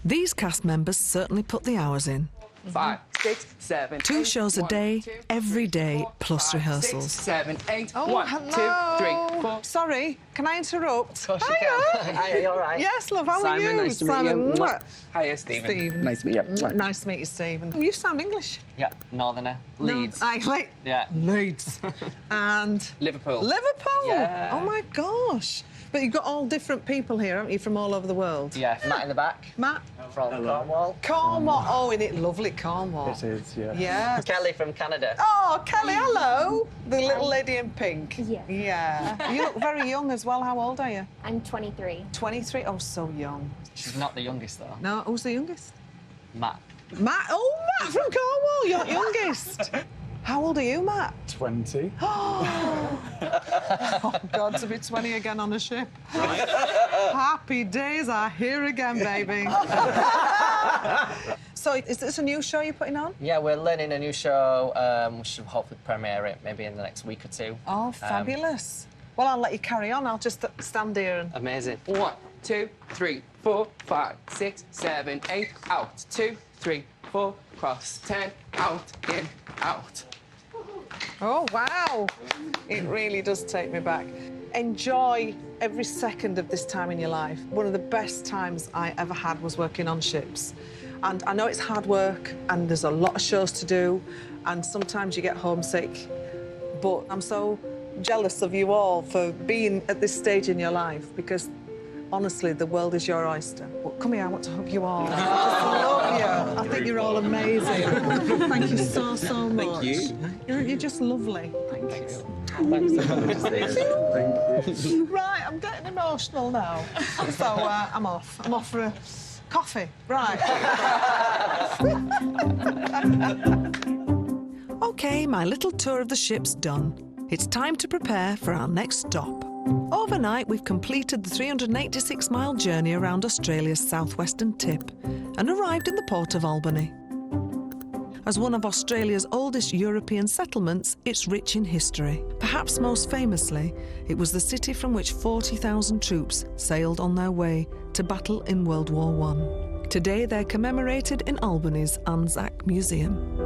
Speaker 2: These cast members certainly put the hours in.
Speaker 12: 5, 6, 7,
Speaker 2: 2 shows a day, every day, plus rehearsals.
Speaker 12: 7, 8.
Speaker 1: Oh,
Speaker 12: 1,
Speaker 1: hello.
Speaker 12: 2, 3, 4.
Speaker 1: Sorry, can I interrupt?
Speaker 12: Of course you can. Hi, are you all right?
Speaker 1: Yes, love, how
Speaker 12: Simon,
Speaker 1: are you?
Speaker 12: nice to meet you. Hiya, Stephen.
Speaker 1: Stephen.
Speaker 12: Nice to meet you.
Speaker 1: Nice to meet you, Stephen. You sound English.
Speaker 12: Yeah, Northerner. Leeds. Yeah.
Speaker 1: Leeds. And?
Speaker 12: Liverpool.
Speaker 1: Liverpool?
Speaker 12: Yeah.
Speaker 1: Oh, my gosh. But you've got all different people here, haven't you, from all over the world?
Speaker 12: Yeah, Matt in the back.
Speaker 1: Matt?
Speaker 12: From Cornwall.
Speaker 1: Cornwall. Oh, isn't it lovely, Cornwall?
Speaker 12: It is, yeah.
Speaker 1: Yeah.
Speaker 12: Kelly from Canada.
Speaker 1: Oh, Kelly, hello. The little lady in pink.
Speaker 13: Yeah.
Speaker 1: Yeah. You look very young as well. How old are you?
Speaker 13: I'm 23.
Speaker 1: 23? Oh, so young.
Speaker 12: She's not the youngest, though.
Speaker 1: No, who's the youngest?
Speaker 12: Matt.
Speaker 1: Matt? Oh, Matt from Cornwall, your youngest. How old are you, Matt?
Speaker 14: 20.
Speaker 1: Oh, God, to be 20 again on a ship. Happy days are here again, baby. So, is this a new show you're putting on?
Speaker 12: Yeah, we're learning a new show. We should hopefully premiere it maybe in the next week or two.
Speaker 1: Oh, fabulous. Well, I'll let you carry on. I'll just stand here and...
Speaker 12: Amazing. 1, 2, 3, 4, 5, 6, 7, 8, out. 2, 3, 4, cross, 10, out, in, out.
Speaker 1: Oh, wow. It really does take me back. Enjoy every second of this time in your life. One of the best times I ever had was working on ships. And I know it's hard work and there's a lot of shows to do and sometimes you get homesick, but I'm so jealous of you all for being at this stage in your life because honestly, the world is your oyster. Well, come here, I want to hug you all. I just love you. I think you're all amazing. Thank you so, so much.
Speaker 12: Thank you.
Speaker 1: You're just lovely.
Speaker 12: Thanks so much, Steve.
Speaker 1: Right, I'm getting emotional now. So I'm off. I'm off for a coffee. Right.
Speaker 2: OK, my little tour of the ship's done. It's time to prepare for our next stop. Overnight, we've completed the 386-mile journey around Australia's southwestern tip and arrived in the port of Albany. As one of Australia's oldest European settlements, it's rich in history. Perhaps most famously, it was the city from which 40,000 troops sailed on their way to battle in World War I. Today, they're commemorated in Albany's Anzac Museum.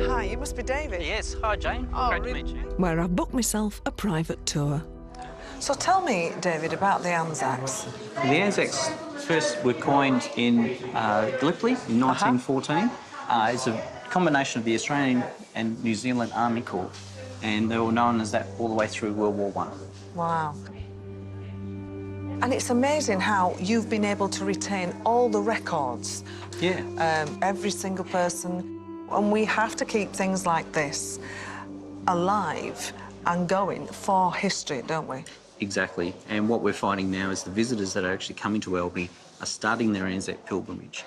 Speaker 1: Hi, you must be David.
Speaker 15: Yes, hi Jane.
Speaker 1: Oh,
Speaker 15: Great to meet you.
Speaker 2: Where I've booked myself a private tour.
Speaker 1: So tell me, David, about the Anzacs.
Speaker 15: The Anzacs first were coined in Gallipoli in 1914. It's a combination of the Australian and New Zealand Army Corps, and they were known as that all the way through World War I.
Speaker 1: Wow. And it's amazing how you've been able to retain all the records.
Speaker 15: Yeah.
Speaker 1: Every single person. And we have to keep things like this alive and going for history, don't we?
Speaker 15: Exactly. And what we're finding now is the visitors that are actually coming to Albany are starting their Anzac pilgrimage.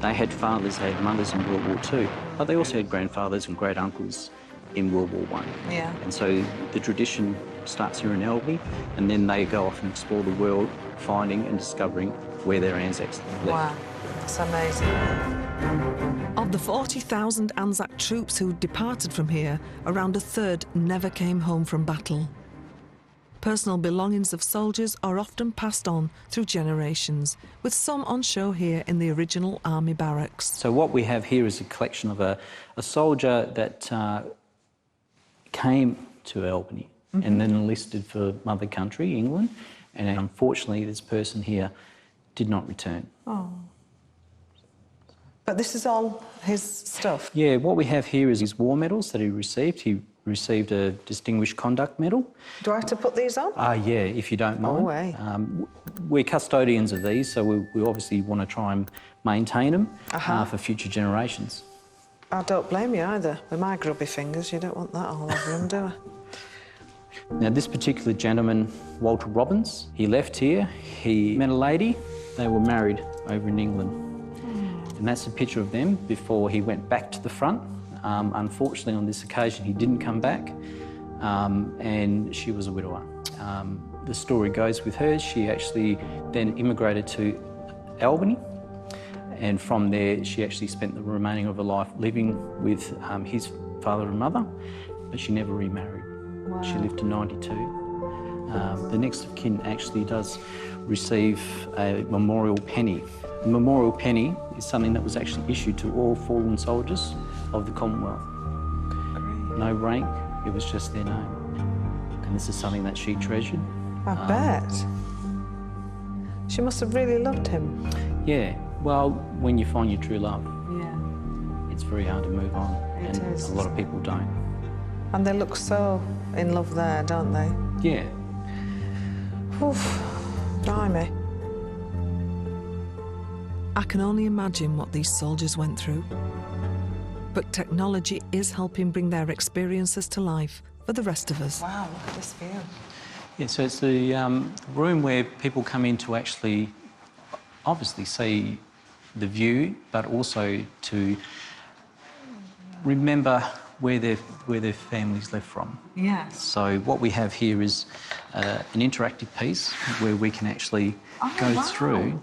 Speaker 15: They had fathers, they had mothers in World War II, but they also had grandfathers and great-uncles in World War I.
Speaker 1: Yeah.
Speaker 15: And so the tradition starts here in Albany, and then they go off and explore the world, finding and discovering where their Anzacs left.
Speaker 1: Wow, that's amazing.
Speaker 2: Of the 40,000 Anzac troops who departed from here, around a third never came home from battle. Personal belongings of soldiers are often passed on through generations, with some on show here in the original army barracks.
Speaker 15: So what we have here is a collection of a soldier that came to Albany and then enlisted for mother country, England, and unfortunately this person here did not return.
Speaker 1: Oh. But this is all his stuff?
Speaker 15: Yeah, what we have here is his war medals that he received. He received a Distinguished Conduct Medal.
Speaker 1: Do I have to put these on?
Speaker 15: Yeah, if you don't mind.
Speaker 1: No way.
Speaker 15: We're custodians of these, so we obviously want to try and maintain them for future generations.
Speaker 1: I don't blame you either. With my grubby fingers, you don't want that all over them, do I?
Speaker 15: Now, this particular gentleman, Walter Robbins, he left here, he met a lady, they were married over in England. And that's a picture of them before he went back to the front. Unfortunately, on this occasion, he didn't come back, and she was a widower. The story goes with her, she actually then immigrated to Albany, and from there, she actually spent the remaining of her life living with his father and mother, but she never remarried.
Speaker 1: Wow.
Speaker 15: She lived to 92. The next of kin actually does receive a memorial penny The memorial penny is something that was actually issued to all fallen soldiers of the Commonwealth. No rank, it was just their name. And this is something that she treasured.
Speaker 1: I bet. She must have really loved him.
Speaker 15: Yeah, well, when you find your true love,
Speaker 1: yeah,
Speaker 15: it's very hard to move on.
Speaker 1: It is.
Speaker 15: A lot of people don't.
Speaker 1: And they look so in love there, don't they?
Speaker 15: Yeah.
Speaker 1: Oof, blimey.
Speaker 2: I can only imagine what these soldiers went through. But technology is helping bring their experiences to life for the rest of us.
Speaker 1: Wow, look at this view.
Speaker 15: Yeah, so it's the room where people come in to actually obviously see the view, but also to remember where their families left from.
Speaker 1: Yes.
Speaker 15: So what we have here is an interactive piece where we can actually go through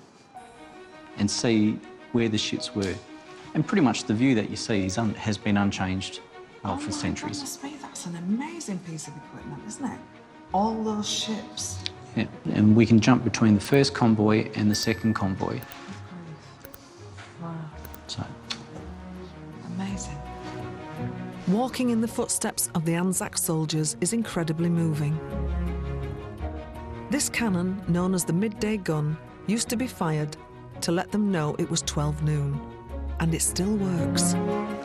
Speaker 15: and see where the ships were. And pretty much the view that you see has been unchanged for centuries.
Speaker 1: Goodness me, that's an amazing piece of equipment, isn't it? All those ships.
Speaker 15: Yeah, and we can jump between the first convoy and the second convoy.
Speaker 1: Wow.
Speaker 15: So.
Speaker 1: Amazing.
Speaker 2: Walking in the footsteps of the Anzac soldiers is incredibly moving. This cannon, known as the midday gun, used to be fired to let them know it was 12 noon. And it still works.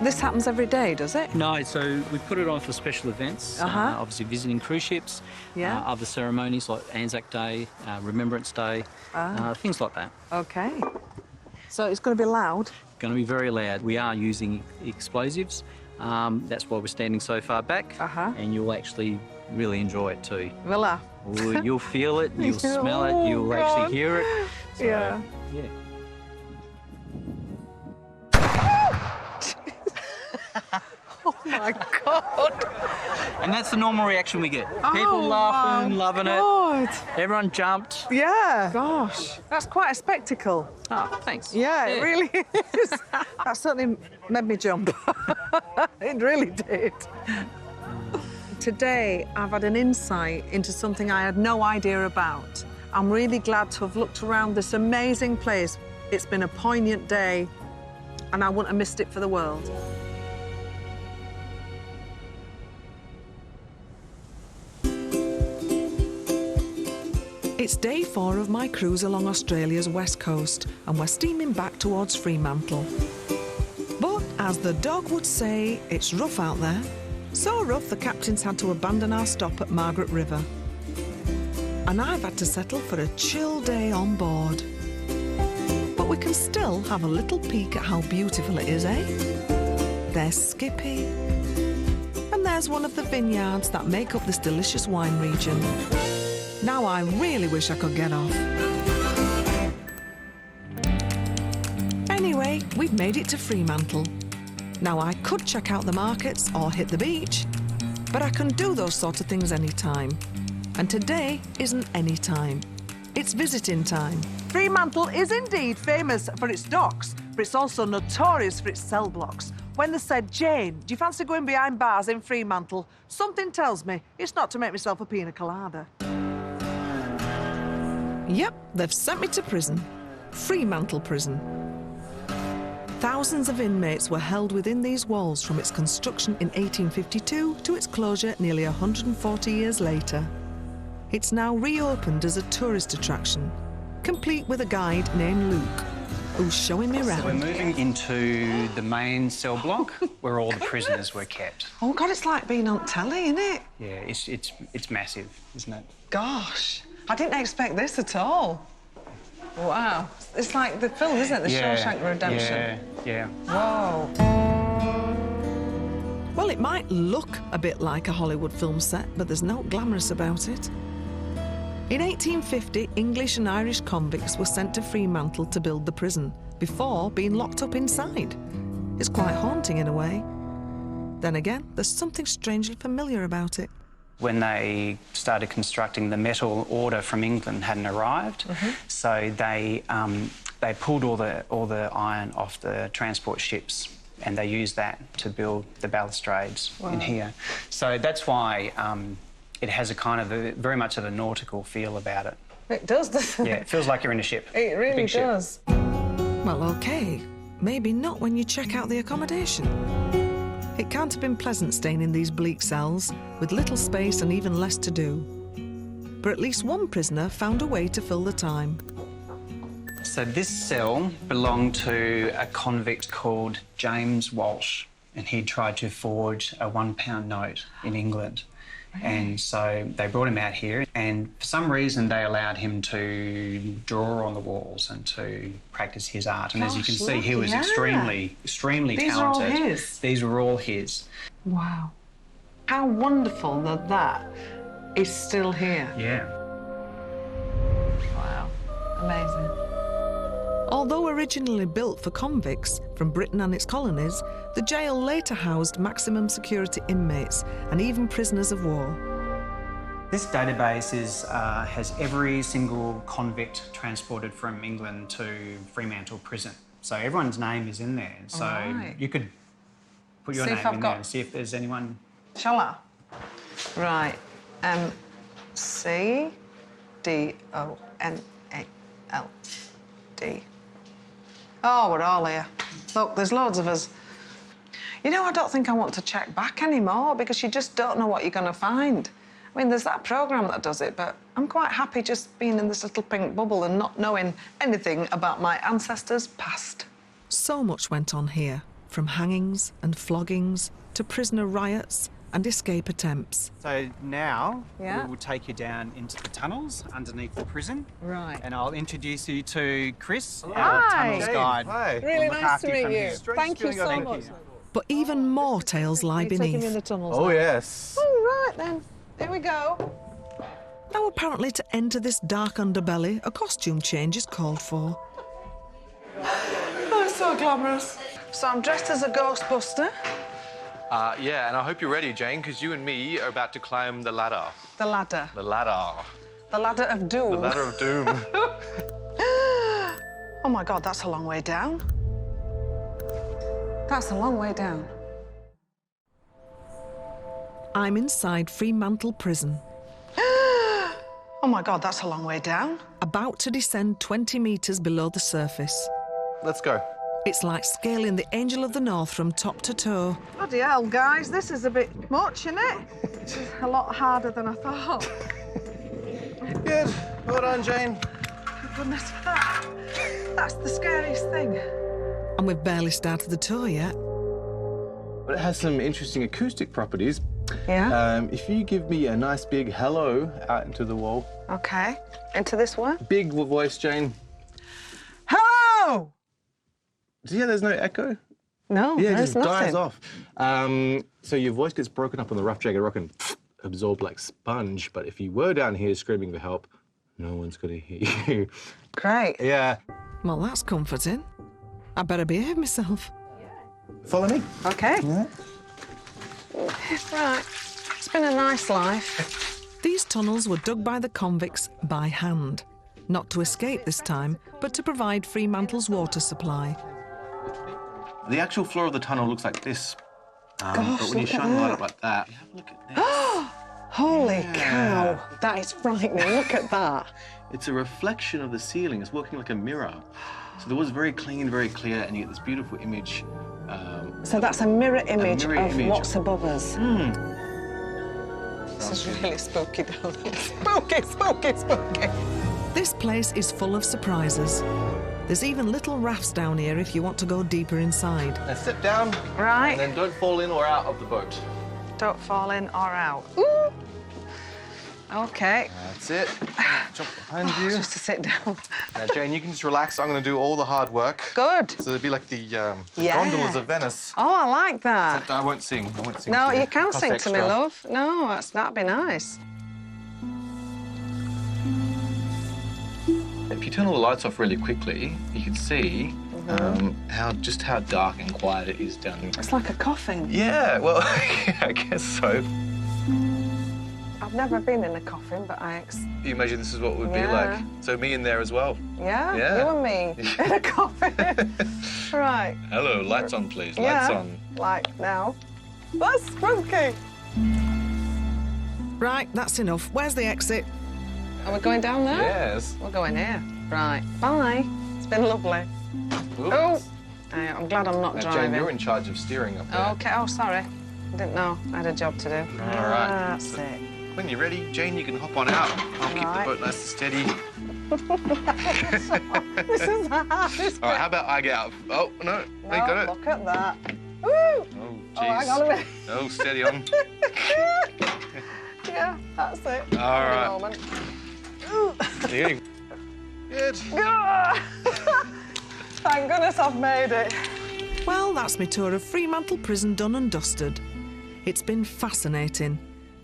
Speaker 1: This happens every day, does it?
Speaker 15: No, so we put it on for special events, obviously visiting cruise ships, other ceremonies like Anzac Day, Remembrance Day, things like that.
Speaker 1: OK. So it's going to be loud?
Speaker 15: Going to be very loud. We are using explosives. That's why we're standing so far back, and you'll actually really enjoy it too.
Speaker 1: Will I?
Speaker 15: You'll feel it, you'll smell it, you'll actually hear it. So,
Speaker 1: yeah. Oh my God!
Speaker 15: And that's the normal reaction we get. People laughing, loving it. Everyone jumped.
Speaker 1: Yeah. Gosh, that's quite a spectacle.
Speaker 15: Oh, thanks.
Speaker 1: Yeah, it really is. That certainly made me jump. It really did. Today, I've had an insight into something I had no idea about. I'm really glad to have looked around this amazing place. It's been a poignant day, and I wouldn't have missed it for the world.
Speaker 2: It's day 4 of my cruise along Australia's west coast, and we're steaming back towards Fremantle. But, as the dog would say, it's rough out there. So rough the captain's had to abandon our stop at Margaret River. And I've had to settle for a chill day on board. But we can still have a little peek at how beautiful it is, eh? There's Skippy. And there's one of the vineyards that make up this delicious wine region. Now I really wish I could get off. Anyway, we've made it to Fremantle. Now I could check out the markets or hit the beach, but I can do those sort of things anytime. And today isn't any time. It's visiting time.
Speaker 1: Fremantle is indeed famous for its docks, but it's also notorious for its cell blocks. When they said, "Jane, do you fancy going behind bars in Fremantle?" something tells me it's not to make myself a pina colada.
Speaker 2: Yep, they've sent me to prison. Fremantle Prison. Thousands of inmates were held within these walls from its construction in 1852 to its closure nearly 140 years later. It's now reopened as a tourist attraction, complete with a guide named Luke, who's showing me around.
Speaker 13: So we're moving into the main cell block where all the prisoners were kept.
Speaker 1: Oh, God, it's like being on telly, isn't it?
Speaker 13: Yeah, it's massive, isn't it?
Speaker 1: Gosh, I didn't expect this at all. Wow. It's like the film, isn't it? The Shawshank Redemption.
Speaker 13: Yeah.
Speaker 1: Whoa.
Speaker 2: Well, it might look a bit like a Hollywood film set, but there's no glamorous about it. In 1850, English and Irish convicts were sent to Fremantle to build the prison, before being locked up inside. It's quite haunting in a way. Then again, there's something strangely familiar about it.
Speaker 13: When they started constructing, the metal order from England hadn't arrived, so they pulled all the iron off the transport ships, and they used that to build the balustrades in here. So that's why it has a kind of very much of a nautical feel about it.
Speaker 1: It does, doesn't it?
Speaker 13: Yeah, it feels like you're in a ship.
Speaker 1: It really does.
Speaker 2: Well, OK. Maybe not when you check out the accommodation. It can't have been pleasant staying in these bleak cells, with little space and even less to do. But at least one prisoner found a way to fill the time.
Speaker 13: So this cell belonged to a convict called James Walsh, and he tried to forge a £1 note in England. And so they brought him out here, and for some reason they allowed him to draw on the walls and to practice his art. And as you can see, he was extremely talented.
Speaker 1: These are all his?
Speaker 13: These were all his.
Speaker 1: Wow. How wonderful that that is still here.
Speaker 13: Yeah.
Speaker 1: Wow. Amazing.
Speaker 2: Although originally built for convicts from Britain and its colonies, the jail later housed maximum security inmates and even prisoners of war.
Speaker 13: This database has every single convict transported from England to Fremantle prison. So everyone's name is in there. So you could put your name in there and see if there's anyone.
Speaker 1: Shall I? Right. C-D-O-N-A-L-D. Oh, we're all here. Look, there's loads of us. You know, I don't think I want to check back anymore because you just don't know what you're going to find. I mean, there's that programme that does it, but I'm quite happy just being in this little pink bubble and not knowing anything about my ancestors' past.
Speaker 2: So much went on here, from hangings and floggings to prisoner riots and escape attempts.
Speaker 13: So now we will take you down into the tunnels underneath the prison.
Speaker 1: Right.
Speaker 13: And I'll introduce you to Chris,
Speaker 1: Hi.
Speaker 13: our tunnels guide.
Speaker 1: Hi. Really nice to meet you. Thank you so much.
Speaker 2: But even more tales lie beneath.
Speaker 1: Taking me in the tunnels.
Speaker 10: Oh, yes.
Speaker 1: All right, then. Here we go.
Speaker 2: Now, apparently, to enter this dark underbelly, a costume change is called for.
Speaker 1: Oh, it's so glamorous. So I'm dressed as a Ghostbuster.
Speaker 8: Yeah, and I hope you're ready, Jane, because you and me are about to climb the ladder.
Speaker 1: The ladder.
Speaker 8: The ladder.
Speaker 1: The ladder of doom.
Speaker 8: The ladder of doom.
Speaker 1: Oh, my God, that's a long way down. That's a long way down.
Speaker 2: I'm inside Fremantle Prison.
Speaker 1: Oh, my God, that's a long way down.
Speaker 2: About to descend 20 metres below the surface.
Speaker 8: Let's go.
Speaker 2: It's like scaling the Angel of the North from top to toe.
Speaker 1: Bloody hell, guys, this is a bit much, isn't it? This is a lot harder than I thought.
Speaker 8: Good. Well done, Jane.
Speaker 1: Thank goodness for that. That's the scariest thing.
Speaker 2: And we've barely started the tour yet.
Speaker 8: But it has some interesting acoustic properties.
Speaker 1: Yeah?
Speaker 8: If you give me a nice big hello out into the wall.
Speaker 1: OK. Into this one?
Speaker 8: Big voice, Jane.
Speaker 1: Hello!
Speaker 8: Yeah, there's no echo.
Speaker 1: No,
Speaker 8: yeah,
Speaker 1: there's
Speaker 8: it just
Speaker 1: nothing.
Speaker 8: dies off. So your voice gets broken up on the rough, jagged rock and absorbed like sponge. But if you were down here screaming for help, no one's going to hear you.
Speaker 1: Great.
Speaker 8: Yeah.
Speaker 2: Well, that's comforting. I better behave myself.
Speaker 8: Follow me.
Speaker 1: OK.
Speaker 8: Yeah.
Speaker 1: Right. It's been a nice life.
Speaker 2: These tunnels were dug by the convicts by hand. Not to escape this time, but to provide Fremantle's water supply.
Speaker 8: The actual floor of the tunnel looks like this.
Speaker 1: Gosh,
Speaker 8: but when you shine the light up like that, look at this.
Speaker 1: Holy cow. That is frightening. Look at that.
Speaker 8: It's a reflection of the ceiling. It's working like a mirror. So the water's very clean, very clear, and you get this beautiful image.
Speaker 1: So that's a mirror image of what's above us. This is really spooky, though. Spooky, spooky, spooky.
Speaker 2: This place is full of surprises. There's even little rafts down here if you want to go deeper inside.
Speaker 8: Now sit down.
Speaker 1: Right.
Speaker 8: And then don't fall in or out of the boat.
Speaker 1: Don't fall in or out. Ooh. OK.
Speaker 8: That's it. Jump behind you.
Speaker 1: Just to sit down.
Speaker 8: Now, Jane, you can just relax. I'm going to do all the hard work.
Speaker 1: Good.
Speaker 8: So it'll be like the gondolas of Venice.
Speaker 1: Oh, I like that.
Speaker 8: Except I won't sing. I won't sing.
Speaker 1: No,
Speaker 8: to you.
Speaker 1: you can
Speaker 8: Cost
Speaker 1: sing
Speaker 8: extra.
Speaker 1: to me, love. No, that'd be nice.
Speaker 8: If you turn all the lights off really quickly, you can see how dark and quiet it is down there.
Speaker 1: It's like a coffin.
Speaker 8: Yeah, well, yeah, I guess so.
Speaker 1: I've never been in a coffin, but
Speaker 8: You imagine this is what it would be like. So me in there as well.
Speaker 1: Yeah?
Speaker 8: Yeah.
Speaker 1: You and me in a coffin. Right.
Speaker 8: Hello, lights on, please.
Speaker 1: Yeah.
Speaker 8: Lights on.
Speaker 1: Like now. That's spooky.
Speaker 2: Right, that's enough. Where's the exit?
Speaker 1: Are we going down there?
Speaker 8: Yes.
Speaker 1: We're going here. Right. Bye. It's been lovely. Oh! I'm glad I'm not
Speaker 8: Now,
Speaker 1: driving.
Speaker 8: Jane, you're in charge of steering up there.
Speaker 1: Okay, oh, sorry. I didn't know. I had a job to do.
Speaker 8: All right.
Speaker 1: That's
Speaker 8: So
Speaker 1: it.
Speaker 8: when you're ready, Jane, you can hop on out. I'll keep the boat nice and steady.
Speaker 1: This is the hardest bit.
Speaker 8: All right, how about I get out? Oh, no,
Speaker 1: No,
Speaker 8: they got it.
Speaker 1: Look at that. Woo!
Speaker 8: Oh, jeez.
Speaker 1: Oh, hang on a minute.
Speaker 8: Oh, steady on.
Speaker 1: Yeah, that's it.
Speaker 8: All right.
Speaker 1: Moment.
Speaker 8: Good.
Speaker 1: Thank goodness I've made it.
Speaker 2: Well, that's my tour of Fremantle Prison done and dusted. It's been fascinating,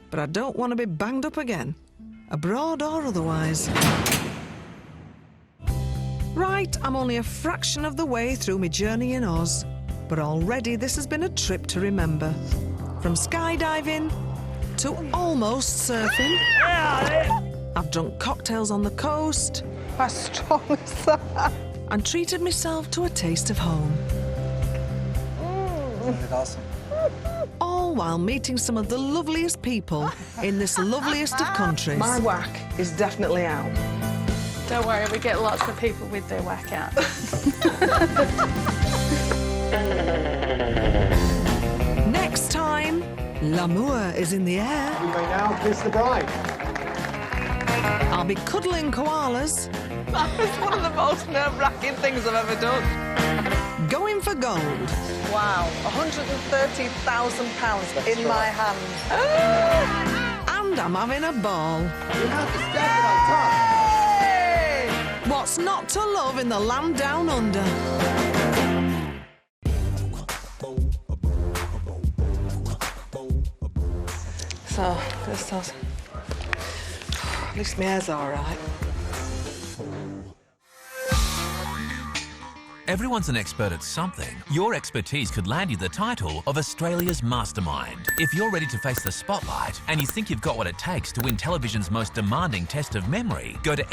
Speaker 2: but I don't want to be banged up again, abroad or otherwise. Right, I'm only a fraction of the way through my journey in Oz, but already this has been a trip to remember. From skydiving to almost surfing. I've drunk cocktails on the coast.
Speaker 1: How strong is that?
Speaker 2: And treated myself to a taste of home.
Speaker 9: Awesome.
Speaker 2: All while meeting some of the loveliest people in this loveliest of countries.
Speaker 1: My whack is definitely out.
Speaker 5: Don't worry, we get lots of people with their whack out.
Speaker 2: Next time, l'amour is in the air.
Speaker 9: You may now kiss the bride.
Speaker 2: I'll be cuddling koalas.
Speaker 1: That is one of the most nerve-wracking things I've ever done.
Speaker 2: Going for gold.
Speaker 1: Wow, £130,000 in my hand.
Speaker 2: And I'm having a ball.
Speaker 9: You have to step it on top.
Speaker 2: What's not to love in the land down under?
Speaker 1: So, this does. At least my hair's all right.
Speaker 14: Everyone's an expert at something. Your expertise could land you the title of Australia's Mastermind. If you're ready to face the spotlight and you think you've got what it takes to win television's most demanding test of memory, go to